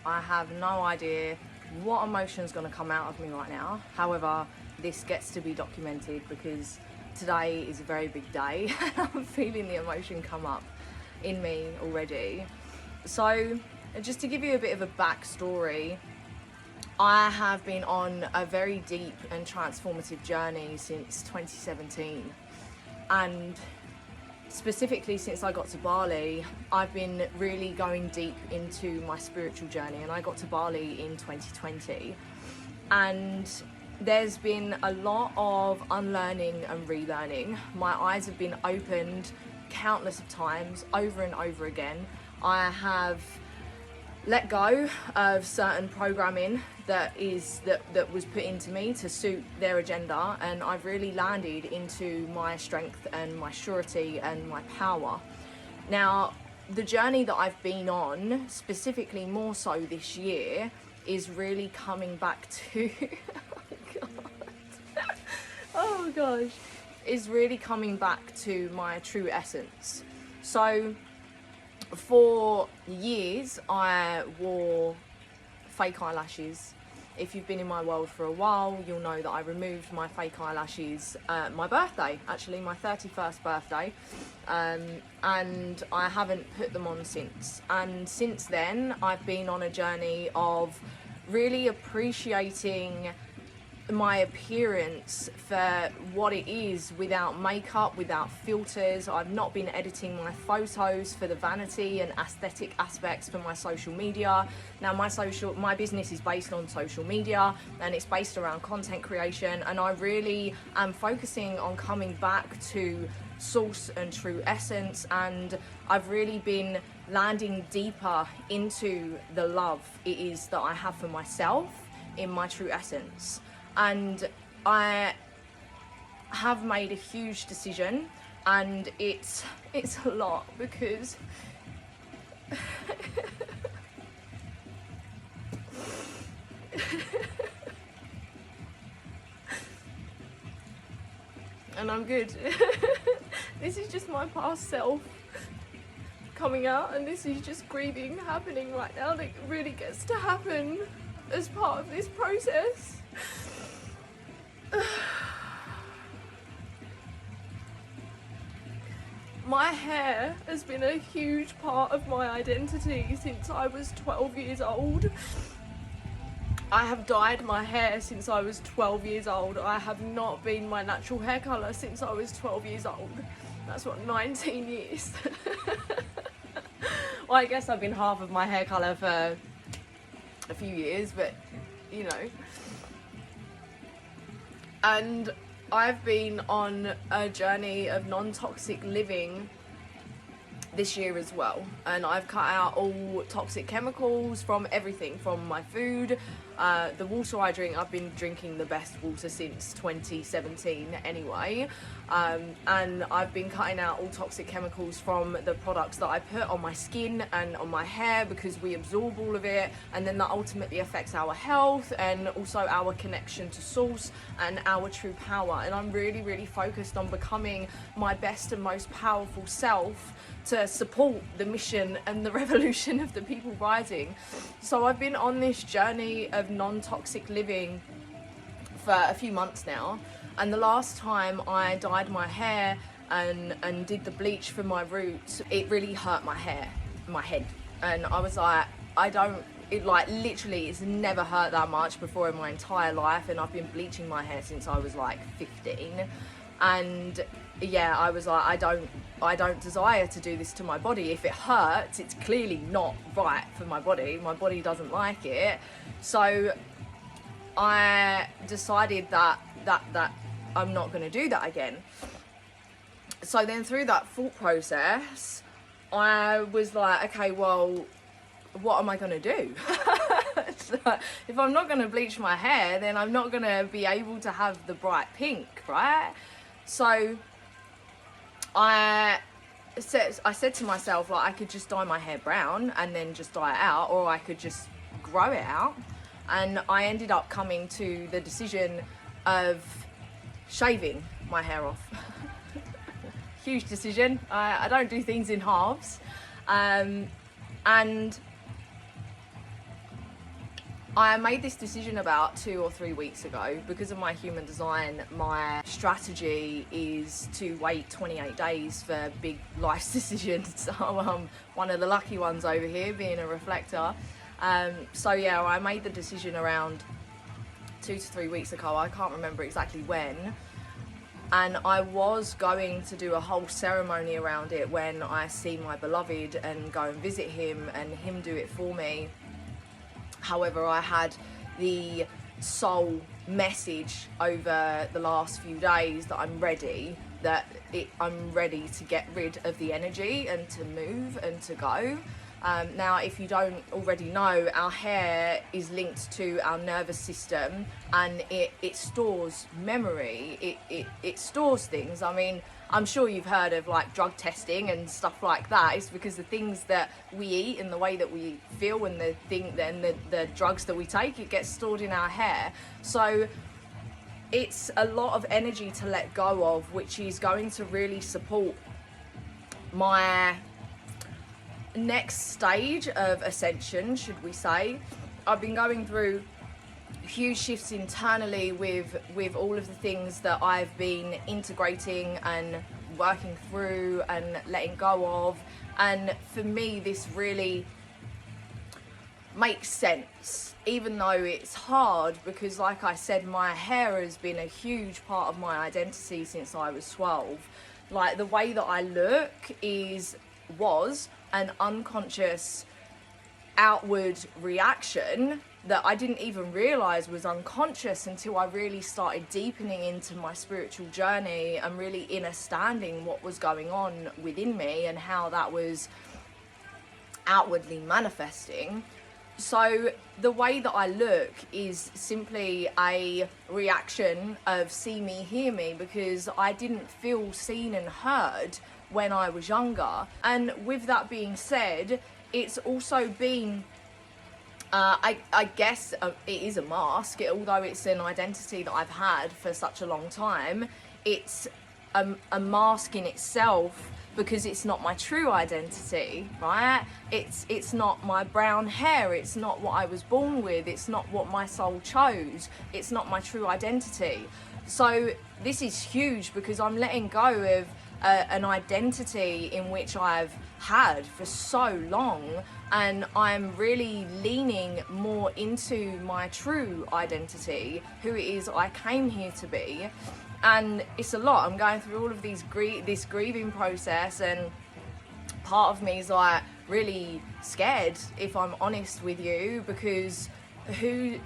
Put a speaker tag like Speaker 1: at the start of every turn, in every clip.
Speaker 1: I have no idea what emotion's going to come out of me right now. However, this gets to be documented because today is a very big day. I'm feeling the emotion come up in me already. So just to give you a bit of a backstory, I have been on a very deep and transformative journey since 2017, and specifically since I got to Bali, I've been really going deep into my spiritual journey, and I got to Bali in 2020, and there's been a lot of unlearning and relearning. My eyes have been opened countless of times, over and over again. I have let go of certain programming that was put into me to suit their agenda, and I've really landed into my strength and my surety and my power. Now, the journey that I've been on, specifically more so this year, is really coming back to oh gosh, is really coming back to my true essence. So for years I wore fake eyelashes. If you've been in my world for a while, you'll know that I removed my fake eyelashes my birthday, actually my 31st birthday, and I haven't put them on since. And since then I've been on a journey of really appreciating my appearance for what it is, without makeup, without filters. I've not been editing my photos for the vanity and aesthetic aspects for my social media. Now my business is based on social media, and it's based around content creation, and I really am focusing on coming back to source and true essence, and I've really been landing deeper into the love it is that I have for myself in my true essence. And I have made a huge decision, and it's a lot, because and I'm good. This is just my past self coming out, and this is just grieving happening right now that really gets to happen as part of this process. My hair has been a huge part of my identity since I was 12 years old. I have dyed my hair since I was 12 years old. I have not been my natural hair colour since I was 12 years old. That's what, 19 years. Well, I guess I've been half of my hair colour for a few years, but you know. And I've been on a journey of non-toxic living this year as well, and I've cut out all toxic chemicals from everything, from my food, the water I drink. I've been drinking the best water since 2017 anyway, and I've been cutting out all toxic chemicals from the products that I put on my skin and on my hair, because we absorb all of it, and then that ultimately affects our health and also our connection to source and our true power. And I'm really, really focused on becoming my best and most powerful self to support the mission and the revolution of the people rising. So I've been on this journey of non-toxic living for a few months now, and the last time I dyed my hair and did the bleach for my roots, it really hurt my hair, my head, and I was like, it like literally it's never hurt that much before in my entire life, and I've been bleaching my hair since I was like 15, and yeah, I was like, I don't desire to do this to my body. If it hurts, it's clearly not right for my body. My body doesn't like it. So I decided that I'm not going to do that again. So then through that thought process, I was like, okay, well, what am I going to do? So if I'm not going to bleach my hair, then I'm not going to be able to have the bright pink, right? So I said to myself, like, I could just dye my hair brown and then just dye it out, or I could just grow it out. And I ended up coming to the decision of shaving my hair off. Huge decision. I don't do things in halves. And I made this decision about 2 or 3 weeks ago. Because of my human design, my strategy is to wait 28 days for big life decisions. So I'm one of the lucky ones over here, being a reflector. So yeah, I made the decision around 2 to 3 weeks ago. I can't remember exactly when. And I was going to do a whole ceremony around it when I see my beloved and go and visit him and him do it for me. However, I had the soul message over the last few days that I'm ready, I'm ready to get rid of the energy and to move and to go. Now, if you don't already know, our hair is linked to our nervous system, and it stores memory, it stores things. I mean, I'm sure you've heard of like drug testing and stuff like that. It's because the things that we eat and the way that we feel and the drugs that we take, it gets stored in our hair. So it's a lot of energy to let go of, which is going to really support my next stage of ascension, should we say. I've been going through huge shifts internally with all of the things that I've been integrating and working through and letting go of, and for me this really makes sense, even though it's hard, because like I said, my hair has been a huge part of my identity since I was 12. Like, the way that I look was an unconscious outward reaction that I didn't even realize was unconscious until I really started deepening into my spiritual journey and really understanding what was going on within me and how that was outwardly manifesting. So the way that I look is simply a reaction of see me, hear me, because I didn't feel seen and heard when I was younger. And with that being said, it's also been I guess it is a mask, although it's an identity that I've had for such a long time. It's a mask in itself, because it's not my true identity, right? It's not my brown hair, it's not what I was born with, it's not what my soul chose, it's not my true identity. So this is huge, because I'm letting go of an identity in which I've had for so long, and I'm really leaning more into my true identity, who it is I came here to be. And it's a lot. I'm going through all of this grieving process, and part of me is like really scared, if I'm honest with you, because who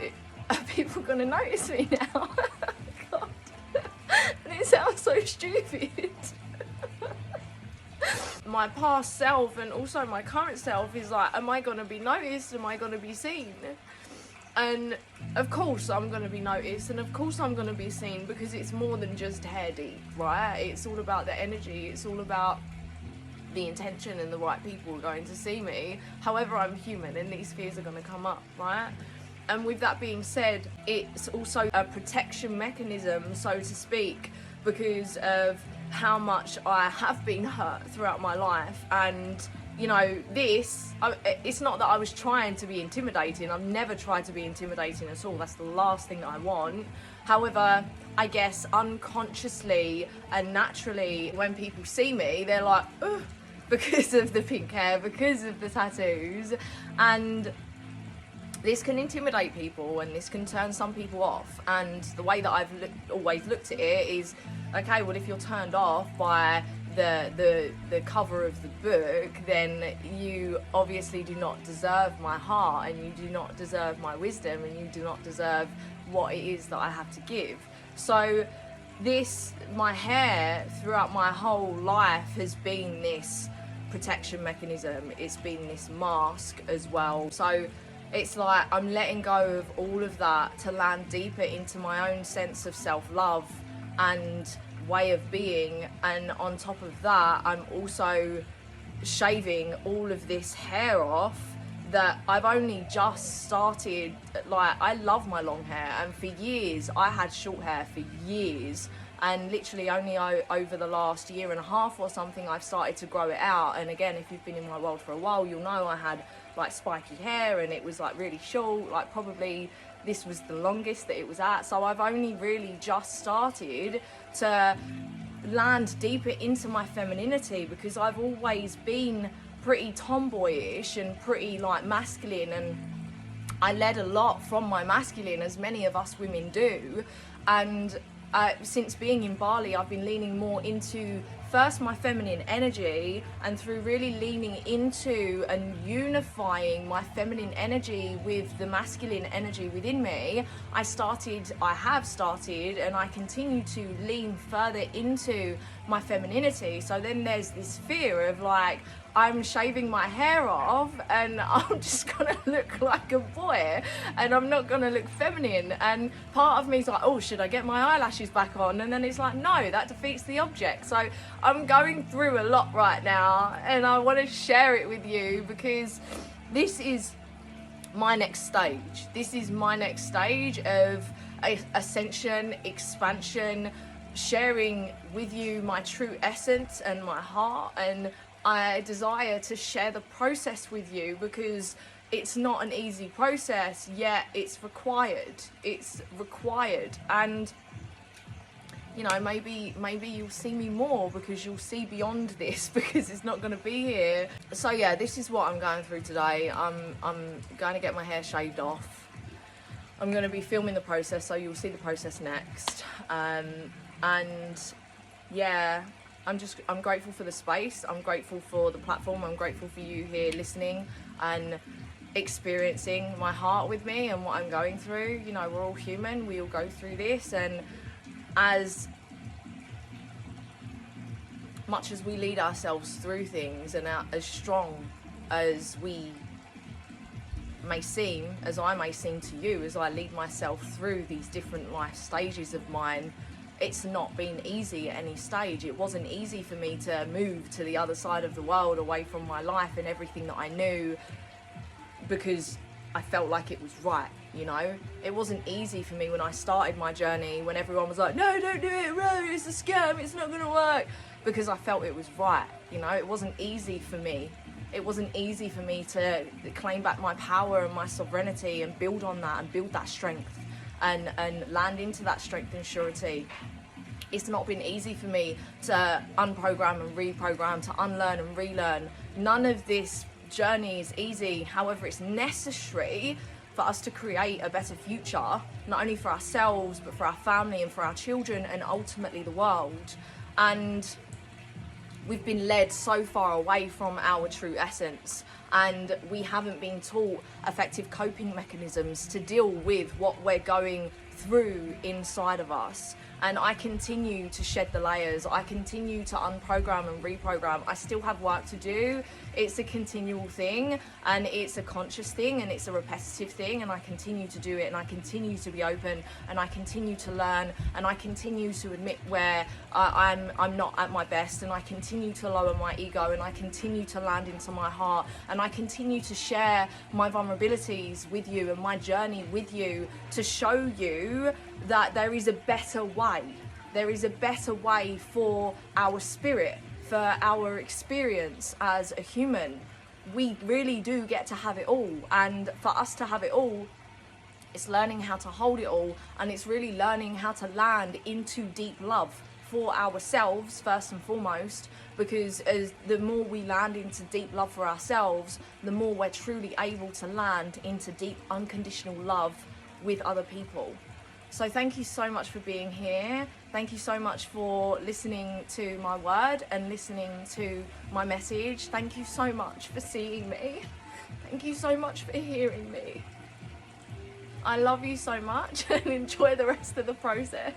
Speaker 1: are people gonna notice me now? God. And it sounds so stupid. My past self and also my current self is like, am I gonna be noticed? Am I gonna be seen? And of course I'm going to be noticed, and of course I'm going to be seen, because it's more than just hair deep, right? It's all about the energy, it's all about the intention, and the right people are going to see me. However, I'm human and these fears are going to come up, right? And with that being said, it's also a protection mechanism, so to speak, because of how much I have been hurt throughout my life. And you know, it's not that I was trying to be intimidating. I've never tried to be intimidating at all. That's the last thing that I want. However, I guess unconsciously and naturally, when people see me, they're like, ugh, because of the pink hair, because of the tattoos. And this can intimidate people, and this can turn some people off. And the way that I've always looked at it is, okay, well, if you're turned off by the cover of the book, then you obviously do not deserve my heart, and you do not deserve my wisdom, and you do not deserve what it is that I have to give. So my hair throughout my whole life has been this protection mechanism. It's been this mask as well. So it's like I'm letting go of all of that to land deeper into my own sense of self-love and way of being. And on top of that, I'm also shaving all of this hair off that I've only just started. Like, I love my long hair, and for years I had short hair for years, and literally only over the last year and a half or something I've started to grow it out. And again, if you've been in my world for a while, you'll know I had like spiky hair, and it was like really short, like probably this was the longest that it was at. So I've only really just started to land deeper into my femininity, because I've always been pretty tomboyish and pretty like masculine, and I led a lot from my masculine, as many of us women do. And since being in Bali, I've been leaning more into first my feminine energy, and through really leaning into and unifying my feminine energy with the masculine energy within me, I have started and I continue to lean further into my femininity. So then there's this fear of like, I'm shaving my hair off and I'm just gonna look like a boy and I'm not gonna look feminine. And part of me is like, oh, should I get my eyelashes back on? And then it's like, no, that defeats the object. So I'm going through a lot right now, and I want to share it with you because this is my next stage. This is my next stage of ascension, expansion, sharing with you my true essence and my heart. And I desire to share the process with you because it's not an easy process, yet it's required. It's required. And you know, maybe you'll see me more because you'll see beyond this, because it's not going to be here. So yeah, this is what I'm going through today. I'm going to get my hair shaved off. I'm going to be filming the process, so you'll see the process next. And yeah, I'm grateful for the space. I'm grateful for the platform. I'm grateful for you here listening and experiencing my heart with me and what I'm going through. You know, we're all human. We all go through this, and as much as we lead ourselves through things, and as strong as we may seem, as I may seem to you, as I lead myself through these different life stages of mine, it's not been easy at any stage. It wasn't easy for me to move to the other side of the world, away from my life and everything that I knew, because I felt like it was right. You know, it wasn't easy for me when I started my journey, when everyone was like, no, don't do it, bro, it's a scam, it's not gonna work, because I felt it was right. You know, it wasn't easy for me. It wasn't easy for me to claim back my power and my sovereignty and build on that and build that strength and land into that strength and surety. It's not been easy for me to unprogram and reprogram, to unlearn and relearn. None of this journey is easy. However, it's necessary for us to create a better future, not only for ourselves, but for our family and for our children and ultimately the world. And we've been led so far away from our true essence, and we haven't been taught effective coping mechanisms to deal with what we're going through inside of us. And I continue to shed the layers. I continue to unprogram and reprogram. I still have work to do. It's a continual thing, and it's a conscious thing, and it's a repetitive thing, and I continue to do it, and I continue to be open, and I continue to learn, and I continue to admit where I'm not at my best, and I continue to lower my ego, and I continue to land into my heart, and I continue to share my vulnerabilities with you and my journey with you to show you that there is a better way. There is a better way for our spirit, for our experience as a human. We really do get to have it all, and for us to have it all, it's learning how to hold it all, and it's really learning how to land into deep love for ourselves first and foremost, because as the more we land into deep love for ourselves, the more we're truly able to land into deep unconditional love with other people. So thank you so much for being here. Thank you so much for listening to my word and listening to my message. Thank you so much for seeing me. Thank you so much for hearing me. I love you so much, and enjoy the rest of the process.